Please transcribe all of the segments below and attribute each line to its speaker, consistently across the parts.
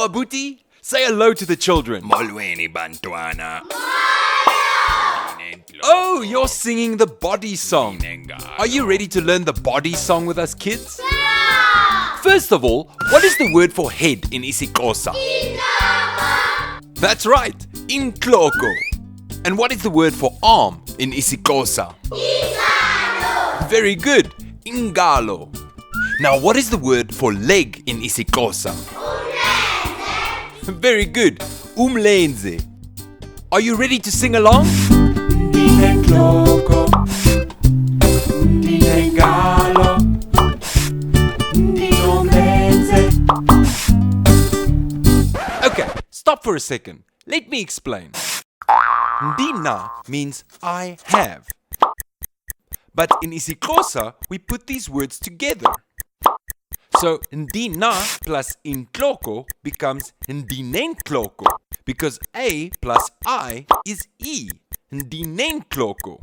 Speaker 1: Hello, Abuti. Say hello to the children.
Speaker 2: Molweni bantwana.
Speaker 1: Oh, you're singing the body song. Are you ready to learn the body song with us, kids? First of all, what is the word for head in isiXhosa? That's right, intloko. And what is the word for arm in isiXhosa? Very good, ingalo. Now, what is the word for leg in isiXhosa? Very good, umlenze. Are you ready to sing along?
Speaker 3: Ndinentloko, ingalo, Ndinomlenze.
Speaker 1: Okay, stop for a second. Let me explain. Ndina means I have. But in isiXhosa, we put these words together. So Ndina plus intloko becomes Ndinentloko because A plus I is E, Ndinentloko.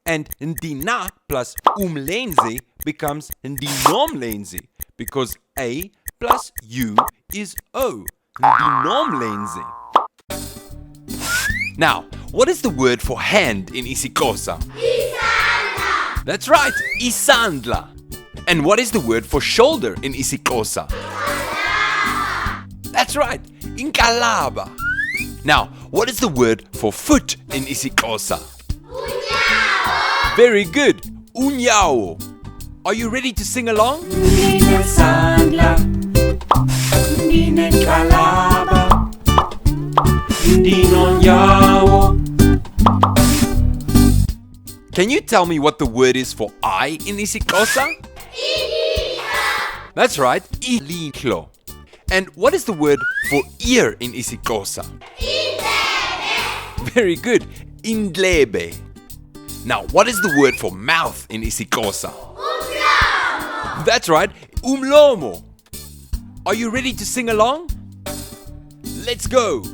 Speaker 1: And Ndina plus umlenze becomes Ndinomlenze because A plus U is O, Ndinomlenze. Now, what is the word for hand in isiXhosa?
Speaker 4: Isandla.
Speaker 1: That's right, isandla. And what is the word for shoulder in isiXhosa? That's right, ingxalaba. Now, what is the word for foot in isiXhosa?
Speaker 4: Unyawo.
Speaker 1: Very good, unyawo. Are you ready to sing along?
Speaker 3: Isandla, ingxalaba, unyawo.
Speaker 1: Can you tell me what the word is for eye in isiXhosa?
Speaker 4: Ilihlo.
Speaker 1: That's right, ilihlo. And what is the word for ear in isiXhosa?
Speaker 4: Indlebe.
Speaker 1: Very good, indlebe. Now, what is the word for mouth in isiXhosa?
Speaker 4: Umlomo.
Speaker 1: That's right, umlomo. Are you ready to sing along? Let's go.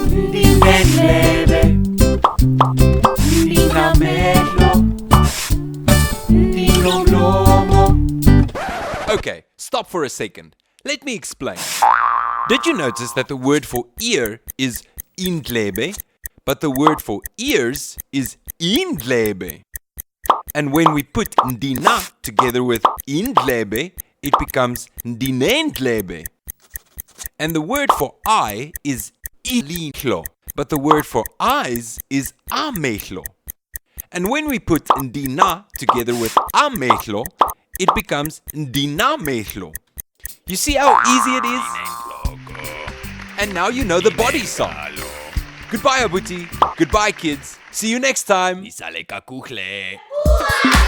Speaker 3: Ndinentlebe, Ndinamehlo, Ndinomlomo.
Speaker 1: Okay, stop for a second. Let me explain. Did you notice that the word for ear is indlebe, but the word for ears is indlebe? And when we put ndina together with indlebe, it becomes Ndineendlebe. And the word for eye is ilihlo, but the word for eyes is amehlo. And when we put ndina together with amehlo, it becomes Ndinamehlo. You see how easy it is? And now you know the body song. Goodbye, Abuti. Goodbye, kids. See you next time.
Speaker 2: Isale kakuhle.
Speaker 4: Ua.